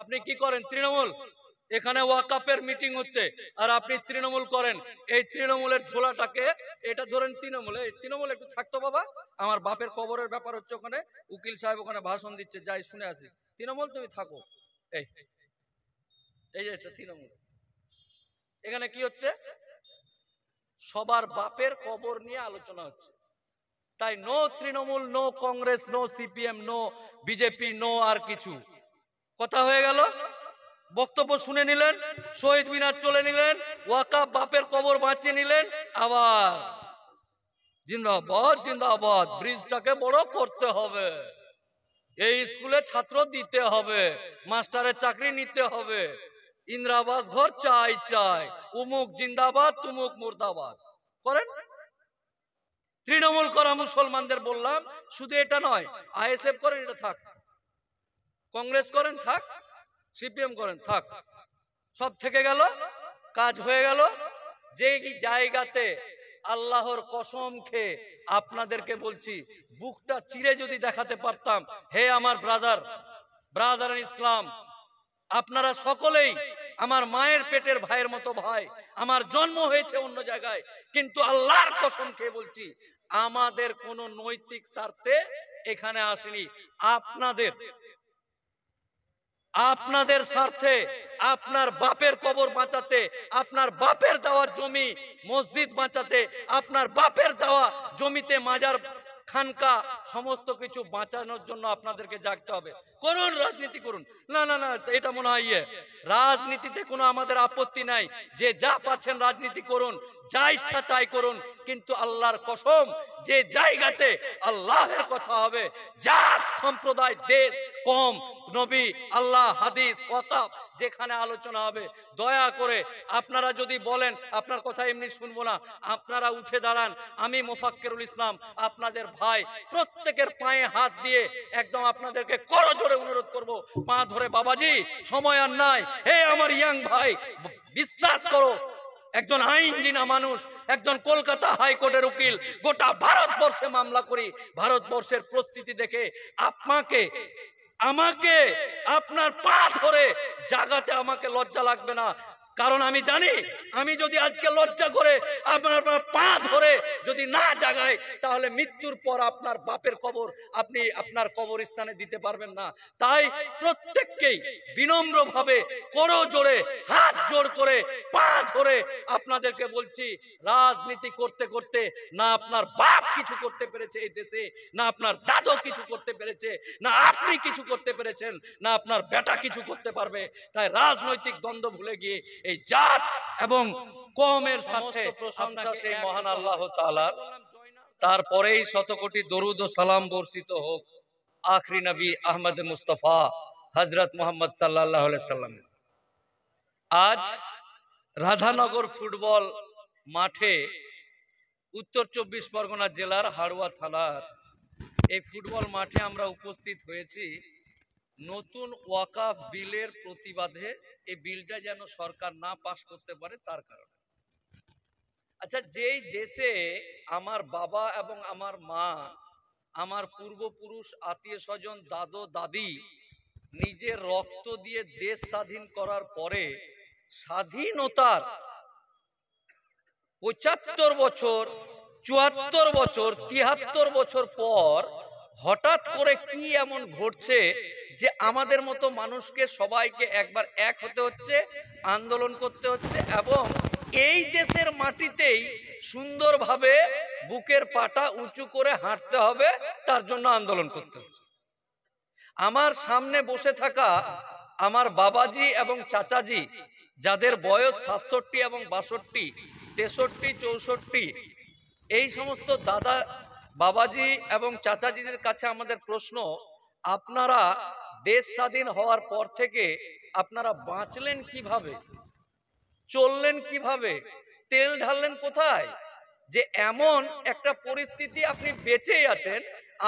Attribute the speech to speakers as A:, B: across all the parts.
A: আপনি কি করেন? তৃণমূল। এখানে ওয়াকাফের মিটিং হচ্ছে আর আপনি তৃণমূল করেন। এই তৃণমূলের ঝোলাটাকে এটা ধরেন তৃণমূল। এই তৃণমূল একটু থাকতো বাবা, আমার বাপের কবরের ব্যাপার হচ্ছে, ওখানে উকিল সাহেব ওখানে ভাষণ দিচ্ছে, যাই শুনে আসি। তৃণমূল তুমি থাকো। এই এই যে এটা তৃণমূল। এখানে কি হচ্ছে? সবার বাপের কবর নিয়ে আলোচনা হচ্ছে। তাই no Trinamool, no Congress, no CPM, no BJP, no আর কিছু। কথা হয়ে গেল। বক্তব্য শুনে নিলেন, শহীদ মিনার চলে নিলেন, ওয়াকাফ বাপের কবর বাঁচিয়ে নিলেন, আবার জিন্দাবাদ জিন্দাবাদ, ব্রিজটাকে বড় করতে হবে, এই স্কুলে ছাত্র দিতে হবে, মাস্টারের চাকরি নিতে হবে, ইন্দিরাবাস ঘর চাই চাই, উমুক জিন্দাবাদ তুমুক মুর্দাবাদ করেন। তৃণমূল করা মুসলমানদের বললাম, শুধু এটা নয়, আইএসএফ করেন, এটা থাক, কংগ্রেস করেন থাক, সিপিএম করেন থাক, সব থেকে গেল, কাজ হয়ে গেল। যে জায়গাতে আল্লাহর কসম খেয়ে আপনাদেরকে বলছি, বুকটা চিরে যদি দেখাতে পারতাম, হে আমার ব্রাদার ইসলাম, আপনারা সকলেই আমার মায়ের পেটের ভাইয়ের মতো ভাই, আমার জন্ম হয়েছে অন্য জায়গায়, কিন্তু আল্লাহর কসম খেয়ে বলছি, আমাদের কোন নৈতিক স্বার্থে এখানে আসেনি, আপনাদের স্বার্থে, আপনার বাপের কবর বাঁচাতে, আপনার বাপের দেওয়া জমি মসজিদ বাঁচাতে, আপনার বাপের দেওয়া জমিতে মাজার খানকা সমস্ত কিছু বাঁচানোর জন্য আপনাদেরকে জাগতে হবে। করুন, রাজনীতি করুন। না না না, এটা মনে হয় রাজনীতিতে কোনো আমাদের আপত্তি নাই, যে যা পারছেন রাজনীতি করুন, যা ইচ্ছা তাই করুন, কিন্তু আল্লাহর কসম, যে জায়গাতে আল্লাহের কথা হবে, জাত সম্প্রদায় দেশ কম নবী আল্লাহ হাদিস ওয়াকাফ যেখানে আলোচনা হবে, দয়া করে আপনারা যদি বলেন আপনার কথা এমনি শুনবো না, আপনারা উঠে দাঁড়ান। আমি মোফাক্কেরুল ইসলাম আপনাদের ভাই, প্রত্যেকের পায়ে হাত দিয়ে একদম আপনাদেরকে করজোড়ে অনুরোধ করব, পা ধরে, বাবাজি সময় আর নাই, হে আমার ইয়াং ভাই, বিশ্বাস করো, একজন আইনজীবী মানুষ, একজন কলকাতা হাইকোর্টের উকিল, গোটা ভারতবর্ষে মামলা করি, ভারতবর্ষের পরিস্থিতি দেখে আমাকে আপনার পা ধরে জাগাতে আমাকে লজ্জা লাগবে না, কারণ আমি জানি, আমি যদি আজকে লজ্জা করে আপনার পা ধরে যদি না জাগাই, তাহলে মৃত্যুর পর আপনার বাপের কবর আপনি আপনার কবরস্থানে দিতে পারবেন না। তাই প্রত্যেককেই বিনম্রভাবে করজোড়ে হাত জোড় করে পা ধরে আপনাদেরকে বলছি, রাজনীতি করতে করতে না আপনার বাপ কিছু করতে পেরেছে এই দেশে, না আপনার দাদু কিছু করতে পেরেছে, না আপনি কিছু করতে পেরেছেন, না আপনার বেটা কিছু করতে পারবে। তাই রাজনৈতিক দ্বন্দ্ব ভুলে গিয়ে এই জাত এবং কওমের সাথে প্রশংসা সেই মহান আল্লাহ তাআলার, তারপরেই শতকোটি দরুদ ও সালাম বর্ষিত হোক আখরি নবী আহমদ মুস্তাফা হযরত মুহাম্মদ সাল্লাল্লাহু আলাইহি সাল্লাম। আজ রাধানগর ফুটবল মাঠে, উত্তর 24 পরগনা জেলার হাড়ুয়া থানার এই ফুটবল মাঠে আমরা উপস্থিত হয়েছি নতুন ওয়াকাফ বিলের প্রতিবাদে। এই বিলটা যেন সরকার না পাস করতে পারে তার কারণে। আচ্ছা, যেই দেশে আমার বাবা এবং আমার মা, আমার পূর্বপুরুষ, আত্মীয় স্বজন, দাদু দাদি নিজের রক্ত দিয়ে দেশ স্বাধীন করার পরে, স্বাধীনতার 75 বছর, 74 বছর, 73 বছর পর হঠাৎ করে কি এমন ঘটছে যে আমাদের মতো মানুষকে সবাইকে একবার এক হতে হচ্ছে, আন্দোলন করতে হচ্ছে, এবং এই দেশের মাটিতেই সুন্দরভাবে বুকের পাটা উঁচু করে হাঁটতে হবে, তার জন্য আন্দোলন করতে হচ্ছে। আমার সামনে বসে থাকা আমার বাবাজি এবং চাচাজি, যাদের বয়স 67 এবং 62, 63, 64, এই সমস্ত দাদা, বাবাজি এবং চাচাজিদের কাছে আমাদের প্রশ্ন, আপনারা দেশ স্বাধীন হওয়ার পর থেকে আপনারা বাঁচলেন কিভাবে, চললেন কিভাবে, তেল ঢাললেন কোথায়, যে এমন একটা পরিস্থিতি আপনি বেঁচেই আছেন।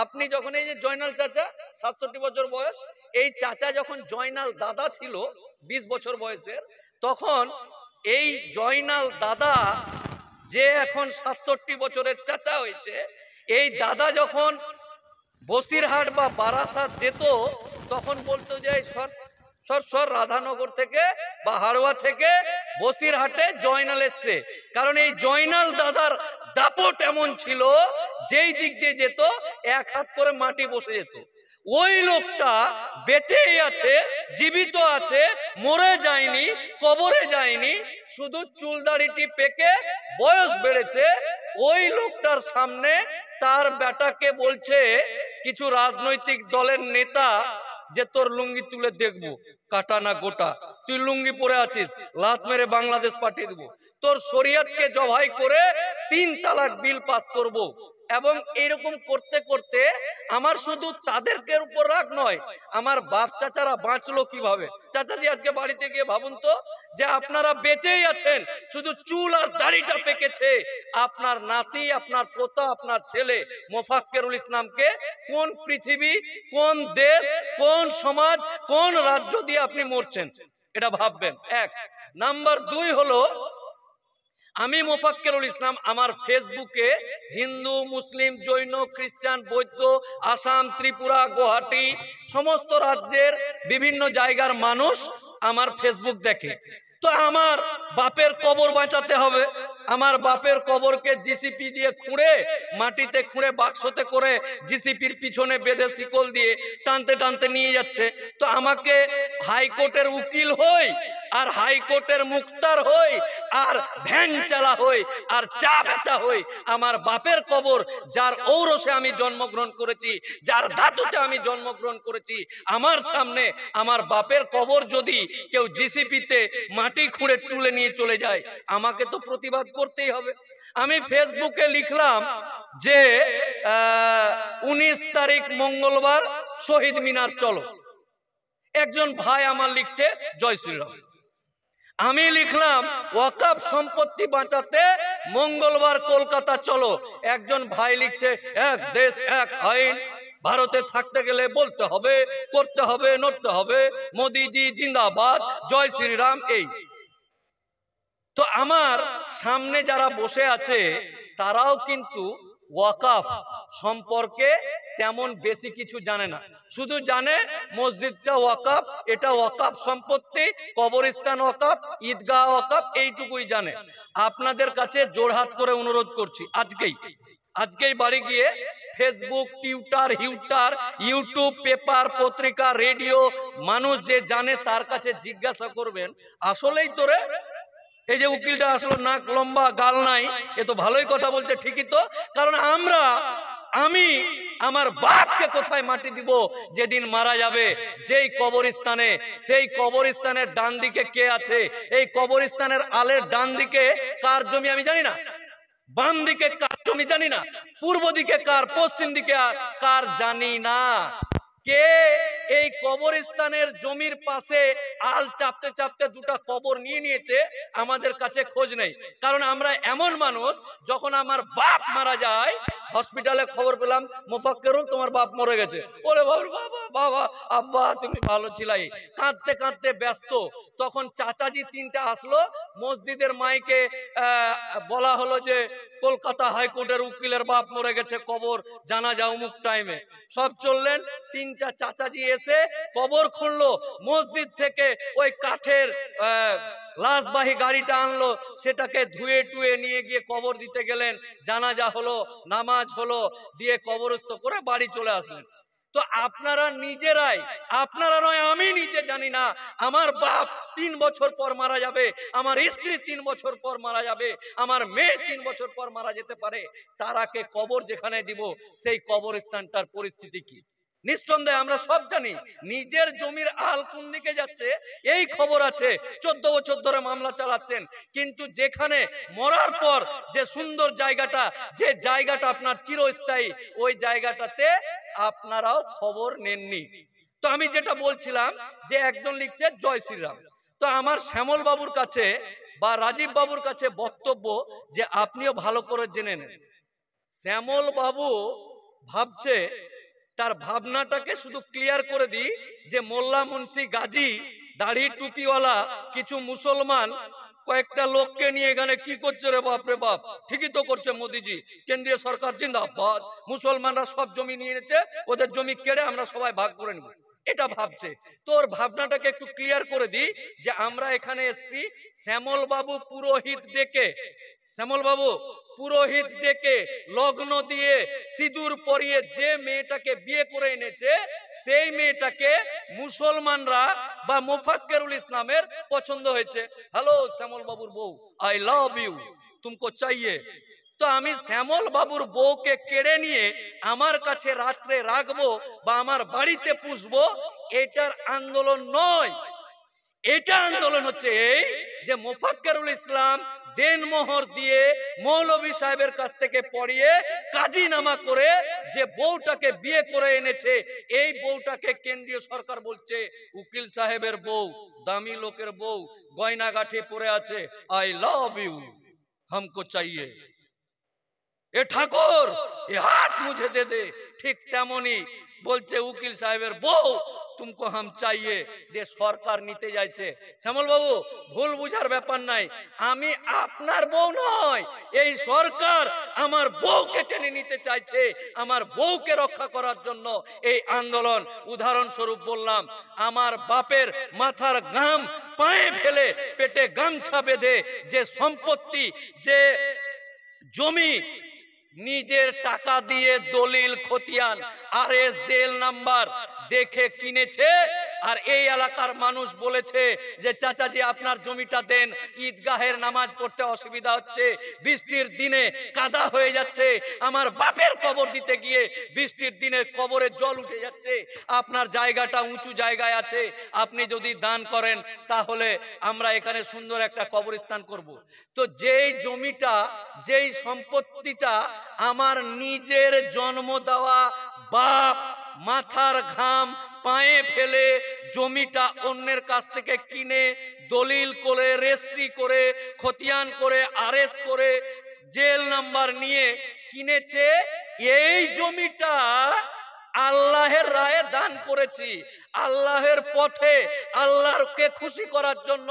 A: আপনি যখন, এই যে জয়নাল চাচা 67 বছর বয়স, এই চাচা যখন জয়নাল দাদা ছিল 20 বছর বয়সের, তখন এই জয়নাল দাদা যে এখন 67 বছরের চাচা হয়েছে, এই দাদা যখন বসিরহাট বা বারাসাত যেত, তখন বলতো যে সর রাধানগর থেকে বা হাড়োয়া থেকে বসিরহাটে জয়নাল এসছে। কারণ এই জয়নাল দাদার দাপট এমন ছিল, যেই দিক দিয়ে যেত এক হাত করে মাটি বসে যেত। ওই লোকটা বেঁচেই আছে, জীবিত আছে, মরে যায়নি, কবরে যায়নি, শুধু চুলদাড়িটি পেকে বয়স বেড়েছে। ওই লোকটার সামনে তার বেটাকে বলছে কিছু রাজনৈতিক দলের নেতা যে তোর লুঙ্গি তুলে দেখবো কাটা না গোটা, তুই লুঙ্গি পরে আছিস, লাত মেরে বাংলাদেশ পাঠিয়ে দেবো, তোর শরীয়তকে জবাই করে 3 তালাক বিল পাস করব। এবং এইরকম করতে করতে আমার শুধু তাদেরকে উপর রাগ নয়, আমার বাপ চাচারা বাঁচলো কিভাবে। চাচাজি আজকে বাড়িতে গিয়ে ভাবুন তো, যে আপনারা বেঁচেই আছেন, শুধু চুল আর দাড়িটা পেকেছে। আপনার নাতি, আপনার পোতা, আপনার ছেলে মোফাক্কেরুল ইসলামকে কোন পৃথিবী, কোন দেশ, কোন সমাজ, কোন রাজ্য দিয়ে আপনি মরছেন, এটা ভাববেন। 1 নাম্বার 2 হলো, আমি মোফাক্কেরুল ইসলাম আমার ফেসবুকে হিন্দু, মুসলিম, জৈন, খ্রিস্টান, বৌদ্ধ, আসাম, ত্রিপুরা, গুয়াহাটি সমস্ত রাজ্যের বিভিন্ন জায়গার মানুষ আমার ফেসবুক দেখে। তো আমার বাপের কবর বাঁচাতে হবে, আমার বাপের কবরকে জিসিপি দিয়ে খুঁড়ে, মাটিতে খুঁড়ে বাক্সতে করে জিসিপির পিছনে বেঁধে শিকল দিয়ে টানতে টানতে নিয়ে যাচ্ছে। তো আমাকে হাইকোর্টের উকিল হই, আর হাইকোর্টের মুক্তার হই, আর ভ্যান চালা হই, আর চা বেচা হই। আমার বাপের কবর, যার ঔরসে আমি জন্মগ্রহণ করেছি, যার ধাতুতে আমি জন্মগ্রহণ করেছি, আমার সামনে আমার বাপের কবর যদি কেউ জিসিপিতে মাটি খুঁড়ে তুলে নিয়ে চলে যায়, আমাকে তো প্রতিবাদ করতেই হবে। আমি ফেসবুকে লিখলাম যে 19 তারিখ মঙ্গলবার শহীদ মিনার চলো। একজন ভাই আমার লিখছে জয় শ্রীরাম। আমি লিখলাম ওয়াকফ সম্পত্তি বাঁচাতে মঙ্গলবার কলকাতা চলো। একজন ভাই লিখছে এক দেশ এক আইন, ভারতে থাকতে গেলে বলতে হবে, করতে হবে, নড়তে হবে, মোদিজি জিন্দাবাদ, জয় শ্রীরাম। এই তো আমার সামনে যারা বসে আছে তারাও কিন্তু ওয়াকফ সম্পর্কে তেমন বেশি কিছু জানে না, শুধু জানে মসজিদটা ওয়াকফ, এটা ওয়াকফ সম্পত্তি, কবরস্থান ওয়াকফ, ঈদগাহ ওয়াকফ, এইটুকুই জানে। আপনাদের কাছে জোড়হাত করে অনুরোধ করছি, আজকেই বাড়ি গিয়ে ফেসবুক, টুইটার, ইউটিউব, পেপার, পত্রিকা, রেডিও, মানুষ যে জানে তার কাছে জিজ্ঞাসা করবেন, আসলেই তোরে এই যে উকিলটা আসলে নাক লম্বা, গাল নাই, এ তো ভালোই কথা বলছে, ঠিকই তো। কারণ আমি আমার বাপকে কোথায় মাটি দিব যেদিন মারা যাবে, যেই কবরস্থানে, সেই কবরস্থানের ডান দিকে কে আছে, এই কবরস্থানের আলের ডান দিকে কার জমি আমি জানি না, বাম দিকে কার জমি জানি না, পূর্ব দিকে কার, পশ্চিম দিকে কার জানি না। কে এই কবরস্থানের জমির পাশে আল চাপতে চাপতে 2টা কবর নিয়ে নিয়েছে, আমাদের কাছে খোঁজ নেই। কারণ আমরা এমন মানুষ, যখন আমার বাপ মারা যায় হসপিটালে খবর পেলাম মোফাক্কেরুল তোমার বাপ মরে গেছে, ওরে বাবা বাবা আব্বা তুমি ভালো ছিলাই, কাঁদতে কাঁদতে ব্যস্ত। তখন চাচাজি 3টা আসলো, মসজিদের মাইকে বলা হলো যে কলকাতা হাইকোর্টের উকিলের বাপ মরে গেছে, কবর জানাজা অমুক টাইমে। সব চললেন, 3টা চাচাজি এসে কবর খুঁড়লো, মসজিদ থেকে ওই কাঠের লাশবাহী গাড়িটা আনলো, সেটাকে ধুয়ে টুয়ে নিয়ে গিয়ে কবর দিতে গেলেন, জানাজা হলো, নামাজ হলো, দিয়ে কবরস্থ করে বাড়ি চলে আসলেন। তো আপনারা নিজেরাই, আপনারা নয় আমি নিজে জানি না আমার বাপ 3 বছর পর মারা যাবে, আমার স্ত্রী 3 বছর পর মারা যাবে, আমার মেয়ে 3 বছর পর মারা যেতে পারে, তারাকে কবর যেখানে দিব সেই কবরস্থানটার পরিস্থিতি কি? নিঃসন্দেহে আমরা সব জানি নিজের জমির আল কোন দিকে যাচ্ছে এই খবর আছে, 14 বছর ধরে মামলা চালাচ্ছেন। কিন্তু যেখানে মরার পর যে সুন্দর জায়গাটা, যে জায়গাটা আপনার চিরস্থায়ী, ওই জায়গাটাতে আপনারাও খবর নেননি। তো আমি যেটা বলছিলাম যে একজন লিখছে জয় শ্রীরাম। তো আমার শ্যামল বাবুর কাছে বা রাজীব বাবুর কাছে বক্তব্য যে আপনিও ভালো করে জেনে নেন। শ্যামল বাবু ভাবছে, তার ভাবনাটাকে শুধু ক্লিয়ার করে দিই, যে মোল্লা মুন্সি গাজী দাড়ি টুপিওয়ালা কিছু মুসলমান কয়েকটা লোককে নিয়ে এখানে কি করছে রে বাপ রে বাপ, ঠিকই তো করছে মোদিজি, কেন্দ্রীয় সরকার জিন্দাবাদ, মুসলমানরা সব জমি নিয়ে নিয়েছে, ওদের জমি কেড়ে আমরা সবাই ভাগ করে নেব। এটা ভাবছে। তোর ভাবনাটাকে একটু ক্লিয়ার করে দিই যে আমরা এখানে এসেছি শ্যামল বাবু পুরোহিত ডেকে, শ্যামল বাবু পুরোহিত ডেকে লগ্ন দিয়ে সিঁদুর পরিয়ে যে মেয়েটাকে বিয়ে করে এনেছে সেই মেয়েটাকে মুসলমানরা বা মোফাক্কেরুল ইসলামের পছন্দ হয়েছে। হ্যালো শ্যামল বাবুর বউ, আই লাভ ইউ, তুমকো চাইয়ে। তো আমি শ্যামল বাবুর বউকে কেড়ে নিয়ে আমার কাছে রাত্রে রাখবো বা আমার বাড়িতে পুষবো, এটার আন্দোলন নয়। এটা আন্দোলন হচ্ছে এই যে মোফাক্কেরুল ইসলাম দেনমোহর দিয়ে মৌলভী সাহেবের কাছ থেকে পড়িয়ে কাজীনামা করে যে বউটাকে বিয়ে করে এনেছে, এই বউটাকে কেন্দ্রীয় সরকার বলছে উকিল সাহেবের বউ, দামি লোকের বউ, গয়নাগাঠি পরে আছে, আই লাভ ইউ, হামকো চাইয়ে। এ ঠাকুর এ হাত মুঝে দে দে, ঠিক তেমনি বলছে উকিল সাহেবের বউ তুমকো হাম চাইয়ে, যে সরকার নিতে যাইছে। শ্যামল বাবু ভুল বুঝার ব্যাপার নাই, আমি আপনার বউ নয়, এই সরকার আমার বউকে টেনে নিতে চাইছে, আমার বউকে রক্ষা করার জন্য এই আন্দোলন। উদাহরণস্বরূপ বললাম, আমার বাপের মাথার ঘাম পায়ে ফেলে পেটে গামছা বেঁধে যে সম্পত্তি, যে জমি নিজের টাকা দিয়ে দলিল খতিয়ান আরএস জেল নাম্বার দেখে কিনেছে, আর এই এলাকার মানুষ বলেছে যে চাচাজি আপনার জমিটা দেন, ঈদগাহের নামাজ পড়তে অসুবিধা হচ্ছে, বৃষ্টির দিনে কাদা হয়ে যাচ্ছে, আমার বাপের কবর দিতে গিয়ে বৃষ্টির দিনে কবরে জল উঠে যাচ্ছে, আপনার জায়গাটা উঁচু জায়গায় আছে, আপনি যদি দান করেন তাহলে আমরা এখানে সুন্দর একটা কবরস্থান করব। তো যেই জমিটা, যেই সম্পত্তিটা আমার নিজের জন্ম দেওয়া বাপ মাথার ঘাম পায়ে ফেলে জমিটা অন্যের কাছ থেকে কিনে দলিল করে, রেজিস্ট্রি করে, খতিয়ান করে, আরএস করে, জেল নাম্বার নিয়ে কিনেছে, এই জমিটা আল্লাহের রায়ে দান করেছি, আল্লাহের পথে আল্লাহকে খুশি করার জন্য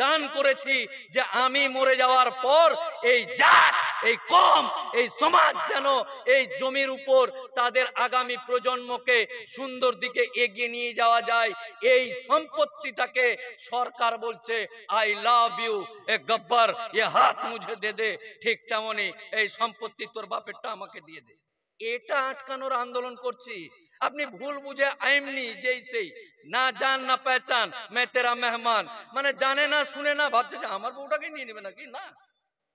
A: দান করেছি, যে আমি মরে যাওয়ার পর এই জাত, এই কম, এই সমাজ যেন এই জমির উপর তাদের আগামী প্রজন্মকে সুন্দর দিকে এগিয়ে নিয়ে যাওয়া যায়। এই সম্পত্তিটাকে সরকার বলছে আই লাভ ইউ, এ গব্বর এ হাত মুঝে দে দে, ঠিক তেমনি এই সম্পত্তি তোর বাপেরটা আমাকে দিয়ে দে। এটা আটকানোর আন্দোলন করছি। আপনি ভুল বুঝে এমনি যেই সেই না জান না পেহচান মে তেরা মেহমান, মানে জানে না শুনে না ভাবছে যে আমার বউটাকে নিয়ে নেবে নাকি, না,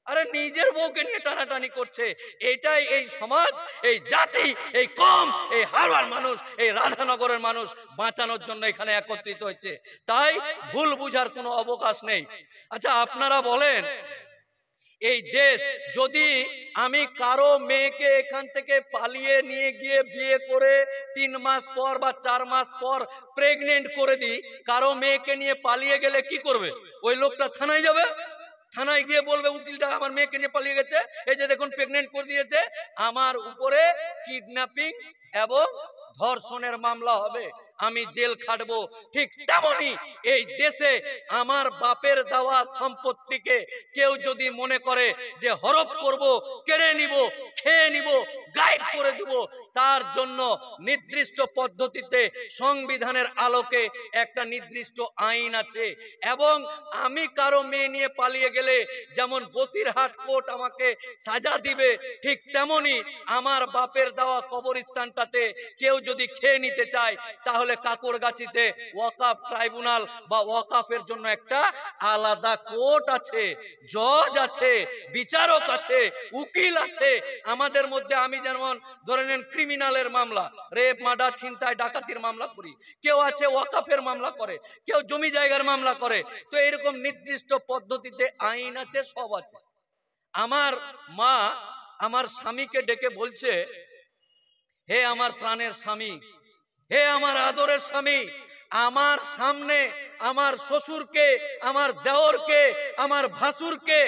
A: আরে নিজের বউকে নিয়ে টানাটানি করছে। এটাই এই সমাজ, এই জাতি, এই কম, এই হারওয়ার মানুষ, এই রাধানগরের মানুষ বাঁচানোর জন্য এখানে একত্রিত হচ্ছে। তাই ভুল বুঝার কোনো অবকাশ নেই। আচ্ছা আপনারা বলেন, এই দেশ যদি আমি কারো মেয়েকে এখান থেকে পালিয়ে নিয়ে গিয়ে বিয়ে করে 3 মাস পর বা 4 মাস পর প্রেগনেন্ট করে দিই, কারো মেয়েকে নিয়ে পালিয়ে গেলে কি করবে? ওই লোকটা থানায় যাবে, থানায় গিয়ে বলবে উকিলটা আমার মেয়েকে নিয়ে পালিয়ে গেছে, এই যে দেখুন প্রেগনেন্ট করে দিয়েছে, আমার উপরে কিডন্যাপিং এবং ধর্ষণের মামলা হবে, আমি জেল খাটবো। ঠিক তেমনি এই দেশে আমার বাপের দেওয়া সম্পত্তিকে কেউ যদি মনে করে যে হরপ করব, কেড়ে নিব, খেয়ে নিব, গায়েব করে দিব, তার জন্য নির্দিষ্ট পদ্ধতিতে সংবিধানের আলোকে একটা নির্দিষ্ট আইন আছে। এবং আমি কারো মেয়ে নিয়ে পালিয়ে গেলে যেমন বসিরহাট কোর্ট আমাকে সাজা দিবে, ঠিক তেমনি আমার বাপের দেওয়া কবরস্থানটাতে কেউ যদি খেয়ে নিতে চায়, তাহলে কাকরগাছিতে ওয়াকাফ ট্রাইব্যুনাল বা ওয়াকাফের জন্য একটা আলাদা কোর্ট আছে, জজ আছে, বিচারক আছে, উকিল আছে। আমাদের মধ্যে আমি যেমন ধরে নেন ক্রিমিনালের মামলা, রেপ, মার্ডার, ছিনতাই, ডাকাতির মামলা করি, কেউ আছে ওয়াকাফের মামলা করে, কেউ জমি জায়গার মামলা করে। তো এরকম নির্দিষ্ট পদ্ধতিতে আইন আছে, সব আছে। আমার মা আমার স্বামীকে ডেকে বলছে, হে আমার প্রাণের স্বামী, হে আমার আদরের স্বামী, আমার সামনে আমার শ্বশুরকে, আমার দেওরকে, আমার ভাসুরকে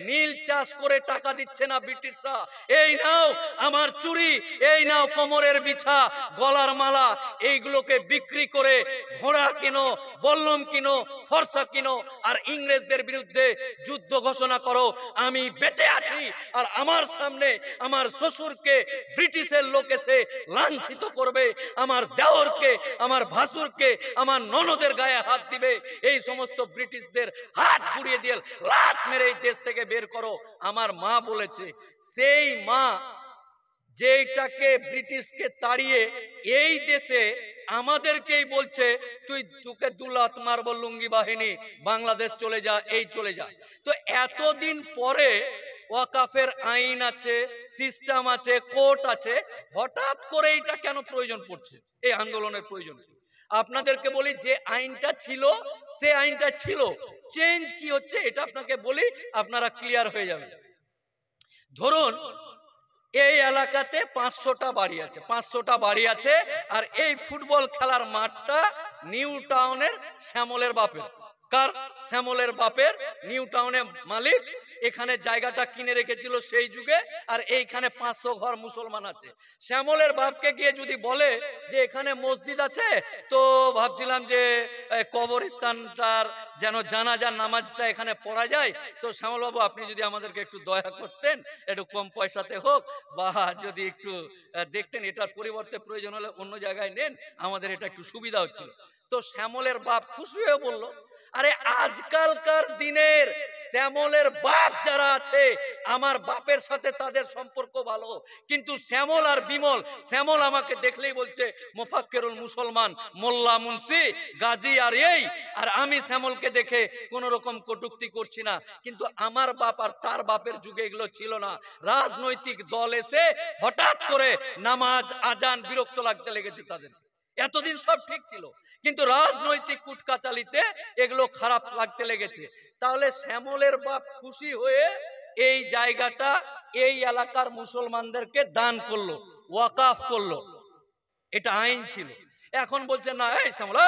A: নীল চাষ করে টাকা দিচ্ছে না ব্রিটিশরা। এই নাও আমার চুড়ি, এই নাও কোমরের বিছা, গলার মালা, এইগুলোকে বিক্রি করে ঘোড়া কিনো, বল্লম কিনো, ফর্সা কিনো, আর ইংরেজদের বিরুদ্ধে যুদ্ধ ঘোষণা করো। আমি বেঁচে আছি আর আমার সামনে আমার শ্বশুরকে ব্রিটিশের লোক এসে লাঞ্ছিত করবে, আমার দেওরকে, আমার ভাসুরকে, আমার ননদের গায়ে হাত দিবে। এই সমস্ত ব্রিটিশদের হাত ঘুরিয়ে দিয়ে লাত মেরে এই দেশ থেকে বের করো। আমার মা বলেছে, সেই মা যেটাকে ব্রিটিশকে তাড়িয়ে এই দেশে আমাদেরকেই বলছে তোকে দুলাত মারবো, লুঙ্গি বাহিনী, বাংলাদেশ চলে যা, এই চলে যা। তো এতদিন পরে ওয়াকাফের আইন আছে, সিস্টেম আছে, কোর্ট আছে, হঠাৎ করে এটা কেন প্রয়োজন পড়ছে? এই আন্দোলনের প্রয়োজন কি? আপনাদেরকে বলি, যে আইনটা ছিল সে আইনটা ছিল, চেঞ্জ কি হচ্ছে এটা আপনাকে বলি, আপনারা ক্লিয়ার হয়ে যাবে। ধরুন এই এলাকাতে 500টা বাড়ি আছে, 500টা বাড়ি আছে, আর এই ফুটবল খেলার মাঠটা নিউ টাউনের শ্যামলের বাপের। কার? শ্যামলের বাপের। নিউ টাউনে মালিক, এখানে জায়গাটা কিনে রেখেছিল সেই যুগে, আর এইখানে 500 ঘর মুসলমান আছে। শ্যামলের বাপকে গিয়ে যদি বলে যে এখানে মসজিদ আছে, তো ভাবছিলাম যে কবরস্থানটার যেন জানাজার নামাজটা এখানে পড়া যায়, তো শ্যামল বাবু আপনি যদি আমাদেরকে একটু দয়া করতেন, একটু কম পয়সাতে হোক, বা যদি একটু দেখতেন, এটার পরিবর্তে প্রয়োজন হলে অন্য জায়গায় নেন, আমাদের এটা একটু সুবিধা হচ্ছিল। তো শ্যামলের বাপ খুশি হয়ে বলল, আরে আজকালকার দিনের শ্যামলের বাপ যারা আছে, আমার বাপের সাথে তাদের সম্পর্ক ভালো, কিন্তু শ্যামল আর বিমল, শ্যামল আমাকে দেখলেই বলছে মোফাক্কেরুল মুসলমান, মোল্লা মুন্সি, গাজী, আর এই, আর আমি শ্যামলকে দেখে কোন রকম কটূক্তি করছি না। কিন্তু আমার বাপ আর তার বাপের যুগে এগুলো ছিল না। রাজনৈতিক দল এসে হঠাৎ করে নামাজ, আজান বিরক্ত লাগতে লেগেছে তাদের। এতদিন সব ঠিক ছিল, কিন্তু রাজনৈতিক কুটকাচালিতে এগুলো খারাপ লাগতে লেগেছে। তাহলে শ্যামলের বাপ খুশি হয়ে এই জায়গাটা এই এলাকার মুসলমানদেরকে দান করলো, ওয়াকাফ করলো। এটা আইন ছিল। এখন বলছে না, এই শ্যামল,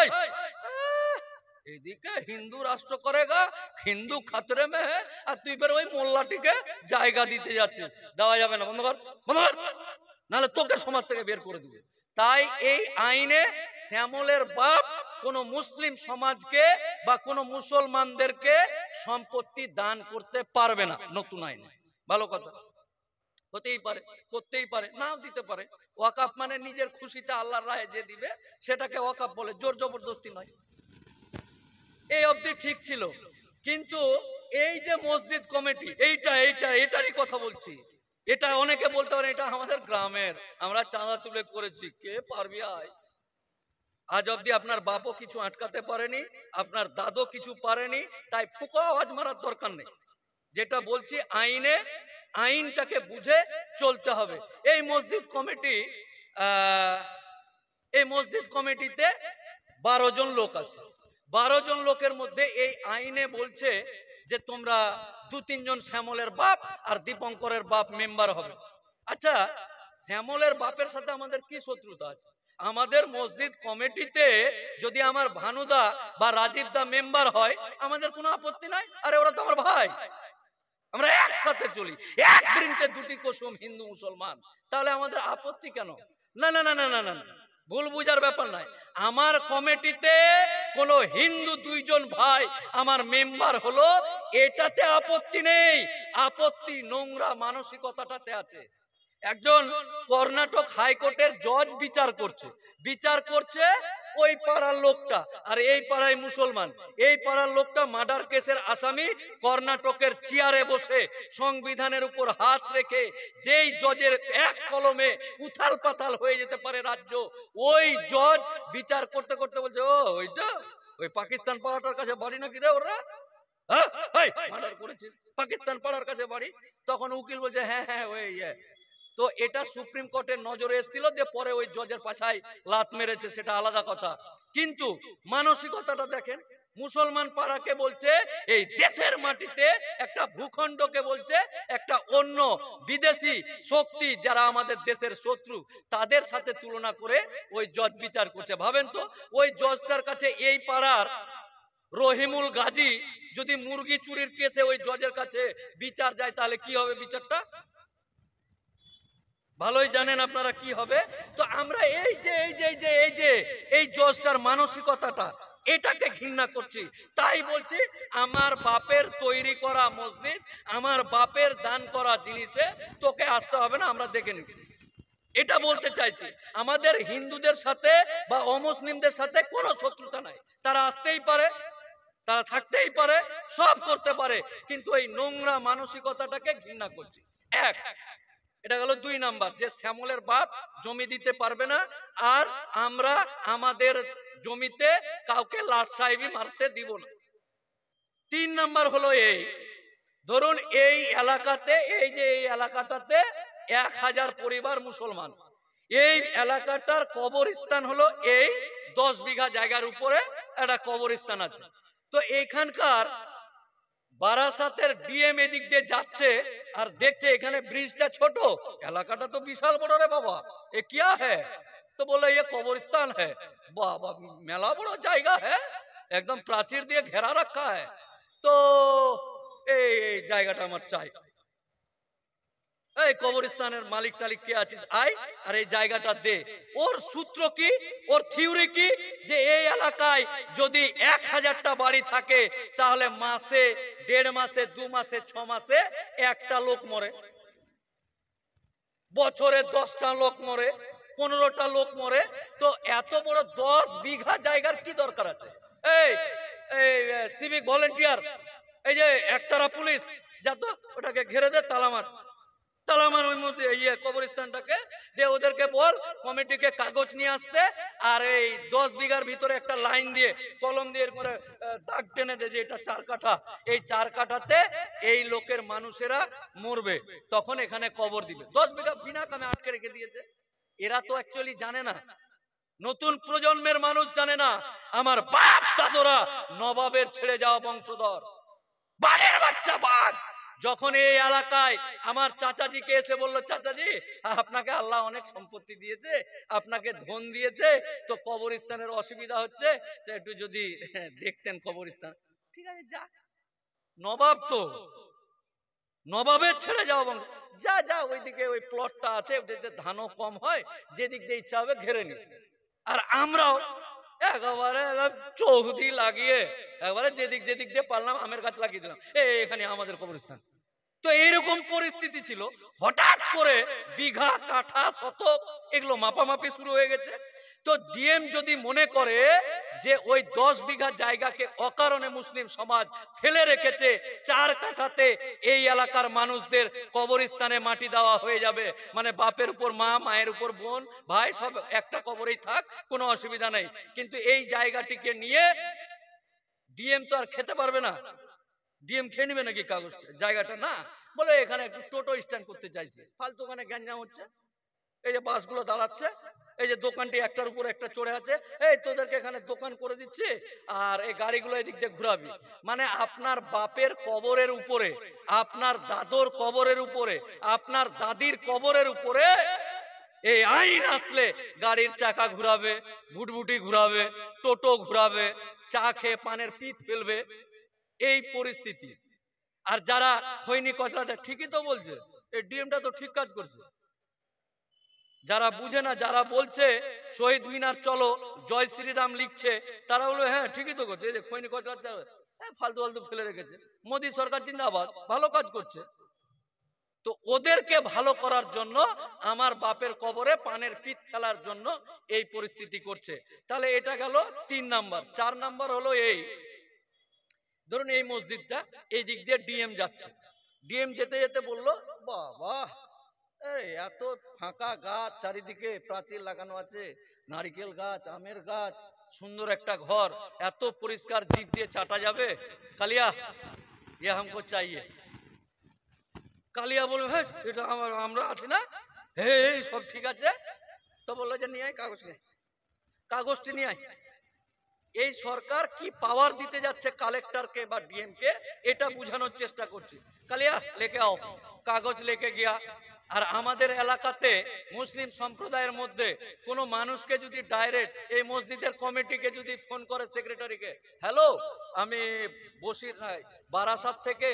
A: এইদিকে হিন্দু রাষ্ট্র করেগা, হিন্দু খাতরে মে হ্যাঁ, আর তুই ফের ওই মোল্লাটিকে জায়গা দিতে যাচ্ছিস, দেওয়া যাবে না, বন্ধ কর, বন্ধ কর, নাহলে তোকে সমাজ থেকে বের করে দিবে। তাই এই আইনে শ্যামলের বাপ কোন মুসলিম সমাজকে বা কোন মুসলমানদেরকে সম্পত্তি দান করতে পারবে না, নতুন আইনে। ভালো কথা, হতেই পারে, করতেই পারে, নাও দিতে পারে। ওয়াকাফ মানে নিজের খুশিতে আল্লাহর রাহে যে দিবে সেটাকে ওয়াকাফ বলে, জোর জবরদস্তি নয়। এই অবধি ঠিক ছিল, কিন্তু এই যে মসজিদ কমিটি, এটারই কথা বলছি। এটা অনেকে বলতে পারে এটা আমাদের গ্রামের, আমরা চাঁদা তুলে করেছি, কে পারবি আয়। আজ অব্দি আপনার বাপও কিছু আটকাতে পারেনি, আপনার দাদু কিছু পারেনি, তাই ফুঁকা আওয়াজ মারার দরকার নেই। যেটা বলছি আইনে, আইনটাকে বুঝে চলতে হবে। এই মসজিদ কমিটি, এই মসজিদ কমিটিতে 12 জন লোক আছে। 12 জন লোকের মধ্যে এই আইনে বলছে যে তোমরা 2-3 জন শ্যামলের বাপ আর দীপঙ্করের বাপ মেম্বার হবে। আচ্ছা, শ্যামলের বাপের সাথে আমাদের কি শত্রুতা আছে? আমাদের মসজিদ কমিটিতে যদি আমার ভানুদা বা রাজীব দা মেম্বার হয়, আমাদের কোনো আপত্তি নাই। আরে ওরা তো আমার ভাই, আমরা একসাথে চলি, এক বৃন্তে দুটি কুসুম, হিন্দু মুসলমান। তাহলে আমাদের আপত্তি কেন? না না না না না না, ভুল বুঝার ব্যাপার নাই। আমার কমিটিতে কোন হিন্দু 2 জন ভাই আমার মেম্বার হলো, এটাতে আপত্তি নেই। আপত্তি নোংরা মানসিকতাটাতে আছে। একজন কর্ণাটক হাইকোর্টের জজ বিচার করছে ওই পাড়ার লোকটা, আর এই পাড়ায় মুসলমান। এই পাড়ার লোকটা মার্ডার কেসের আসামি, কর্ণাটকের চেয়ারে বসে সংবিধানের উপর হাত রেখে যেই জজের এক কলমে উথাল পাতাল হয়ে যেতে পারে রাজ্য, ওই জজ বিচার করতে করতে বলছে, ও ওইটা ওই পাকিস্তান পাড়াটার কাছে বাড়ি নাকি রে ওরা, মার্ডার করেছিস, পাকিস্তান পাড়ার কাছে বাড়ি। তখন উকিল বলছে, হ্যাঁ হ্যাঁ ওই। তো এটা সুপ্রিম কোর্টের নজরে এসেছিল, যে পরে ওই জজের পাছায় লাত মেরেছে, সেটা আলাদা কথা। কিন্তু মানসিকতাটা দেখেন, মুসলমান পাড়াকে বলছে এই দেশের মাটিতে একটা ভূখণ্ডকে বলছে একটা অন্য বিদেশি শক্তি যারা আমাদের দেশের শত্রু তাদের সাথে তুলনা করে ওই জজ বিচার করছে। ভাবেন তো, ওই জজটার কাছে এই পাড়ার রহিমুল গাজী যদি মুরগি চুরির কেসে ওই জজের কাছে বিচার যায় তাহলে কি হবে বিচারটা? ভালোই জানেন আপনারা কি হবে। তো আমরা এই জজটার মানসিকতাটা এটাকে ঘৃণা করছি। তাই বলছি আমার বাপের তৈরি করা মসজিদ, আমার বাপের দান করা জিনিসে তোকে আসতে হবে না, আমরা দেখে নিব। এটা বলতে চাইছি। আমাদের হিন্দুদের সাথে বা অমুসলিমদের সাথে কোনো শত্রুতা নাই, তারা আসতেই পারে, তারা থাকতেই পারে, সব করতে পারে, কিন্তু এই নোংরা মানসিকতাটাকে ঘৃণা করছি। এক, এটা গেল 2 নাম্বার, যে শ্যামলের বাপ জমি দিতে পারবে না আর আমরা আমাদের জমিতে কাউকে লাট সাহেবি মারতে দিব না। 3 নাম্বার হলো এই, ধরুন এই এলাকাতে এই এলাকাটাতে 1000 পরিবার মুসলমান, এই এলাকাটার কবরস্থান হলো এই 10 বিঘা জায়গার উপরে একটা কবরস্থান আছে। তো এইখানকার বারাসাতের ডিএম এদিক দিয়ে যাচ্ছে আর দেখছে এখানে ব্রিজটা ছোট, এলাকাটা তো বিশাল বড় রে বাবা, এ কিয়া হ্যায়? তো বললো ये কবরস্থান है। বাবা মেলা বড় জায়গা है, একদম প্রাচীর দিয়ে ঘেরা রাখা है, তো এই জায়গাটা আমার চাই। এই কবরস্থানের মালিক টালিক কে আছিস আয় আর এই জায়গাটা দে। ওর সূত্র কি, ওর থিওরি কি, যে এই এলাকায় যদি 1000টা বাড়ি থাকে তাহলে মাসে 1.5 মাসে 2 মাসে 6 মাসে একটা লোক মরে, বছরে 10টা লোক মরে, 15টা লোক মরে। তো এত বড় 10 বিঘা জায়গার কি দরকার আছে? এই সিভিক ভলেন্টিয়ার, এই যে একতারা পুলিশ, যা তো ওটাকে ঘিরে দে, তালামার ওই কবরস্থানটাকে যে ওদেরকে বল কমিটিকে কাগজ নিয়ে আসতে, আর এই 10 বিঘার ভিতরে একটা লাইন দিয়ে কলম দিয়ে করে দাগ টেনে দে যে এটা 4 কাঠা, এই 4 কাঠাতে এই লোকের মানুষেরা মরবে, তখন এখানে কবর দিবে। 10 বিঘা বিনা কামে আটকে রেখে দিয়েছে। এরা তো অ্যাকচুয়ালি জানে না, নতুন প্রজন্মের মানুষ জানে না আমার বাপ দাদরা নবাবের ছেড়ে যাওয়া বংশধর, বাঘের বাচ্চা বাঘ। যখন এই এলাকায় আমার চাচাজিকে এসে বললো, চাচাজি আপনাকে আল্লাহ অনেক সম্পত্তি দিয়েছে, আপনাকে ধন দিয়েছে, তো কবরস্থানের অসুবিধা হচ্ছে, তো একটু যদি দেখতেন কবরস্থান। ঠিক আছে যা, নবাব তো নবাবের ছেড়ে যাওয়া বংশ, যা যা ওইদিকে ওই প্লটটা আছে, ধানও কম হয়, যেদিক দিয়ে ইচ্ছা হবে ঘেরে নিস। আর আমরাও একেবারে চৌহদি লাগিয়ে একবারে যেদিক দিয়ে পারলাম আমের গাছ লাগিয়ে দিলাম, এখানে আমাদের কবরস্থান। তো এইরকম পরিস্থিতি ছিল। হঠাৎ করে বিঘা কাঠা শতক এগুলো মাপামাপি শুরু হয়ে গেছে। তো ডিএম যদি মনে করে যে ওই 10 বিঘা জায়গাকে অকারণে মুসলিম সমাজ ফেলে রেখেছে, 4 কাঠাতে এই এলাকার মানুষদের কবরস্থানে মাটি দেওয়া হয়ে যাবে, মানে বাপের উপর মা, মায়ের উপর বোন, ভাই সব একটা কবরেই থাক, কোনো অসুবিধা নেই। কিন্তু এই জায়গাটিকে নিয়ে ডিএম তো আর খেতে পারবে না, ডিএম খেয়ে নিবে নাকি কাগজ জায়গাটা? না, বলে এখানে একটু টোটো স্ট্যান্ড করতে চাইছে, ফালতু ওখানে গ্যাঞ্জাম হচ্ছে, এই যে বাসগুলো দাঁড়াচ্ছে, এই যে দোকানটি একটার উপর একটা চড়ে আছে, এই তোদেরকে এখানে দোকান করে দিচ্ছে আর এই গাড়িগুলো এদিক দিয়ে ঘুরাবি। মানে আপনার বাপের কবরের উপরে, আপনার দাদর কবরের উপরে, আপনার দাদির কবরের উপরে এই আইন আসলে গাড়ির চাকা ঘুরাবে, ভুটভুটি ঘুরাবে, টোটো ঘুরাবে, চা খেয়ে পানের পিঠ ফেলবে, এই পরিস্থিতি। আর যারা খৈনি কচরাতে ঠিকই তো বলছে, এই ডিএমটা তো ঠিক কাজ করছে। যারা বুঝে না, যারা বলছে শহীদ মিনার চলো, জয় শ্রীরাম লিখছে, তারা বলবে হ্যাঁ ঠিকই তো করছে, এই যে খৈনি কচরাতে ফালতু ফালতু ফেলে রেখেছে, মোদী সরকার জিন্দাবাদ, ভালো কাজ করছে। তো ওদেরকে ভালো করার জন্য আমার বাপের কবরে পানের পিঠ ফেলার জন্য এই পরিস্থিতি করছে। তাহলে এটা গেল 3 নাম্বার। 4 নাম্বার হলো এই, ধরুন এই মসজিদটা এই দিক দিয়ে ডিএম যাচ্ছে, ডিএম যেতে যেতে বললো বাবা এত ফাঁকা গাছ, চারিদিকে প্রাচীর লাগানো আছে, নারিকেল গাছ, আমের গাছ, সুন্দর একটা ঘর, এত পরিষ্কার জিভ দিয়ে চাটা যাবে, কালিয়া ইয়ে হামকো চাইয়ে। কালিয়া বলবে হ্যাঁ এটা আমরা আছি না, হে সব ঠিক আছে। তো বললো যে নিয়ে আয় কাগজ, নিয়ে কাগজটি নিয়ে আয়। এই সরকার কি পাওয়ার দিতে যাচ্ছে কালেক্টরকে বা ডিএম কে, এটা বোঝানোর চেষ্টা করছি। কালিয়া লেকে আও, কাগজ লেকে গিয়া। আর আমাদের এলাকাতে মুসলিম সম্প্রদায়ের মধ্যে কোনো মানুষকে যদি ডাইরেক্ট এই মসজিদের কমিটিকে যদি ফোন করে সেক্রেটারিকে, হ্যালো আমি বসির বারাসাত থেকে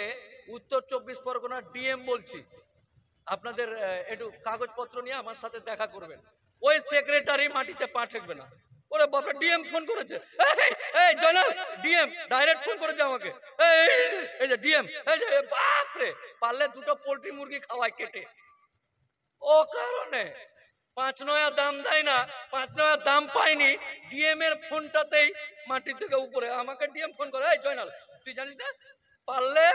A: উত্তর 24 পরগনার ডিএম বলছি, আপনাদের একটু কাগজপত্র নিয়ে আমার সাথে দেখা করবেন, ওই সেক্রেটারি মাটিতে পা ঠেকবে না। ওরে বাপরে, ডিএম ফোন করেছে, এই জয়নাল ডিএম ডাইরেক্ট ফোন করেছে আমাকে, এই যে ডিএম, এই যে বাপরে, পারলে দুটো পোল্ট্রি মুরগি খাওয়ায় কেটে। ও কারণে 5 নয়া দাম দেয় না, 5 নয়া দাম পাইনি, ডিএম এর ফোনটাতেই মাটি থেকে উপরে আমাকে ডিএম ফোন করে, এই জয়নাল তুই জানিস না, পারলে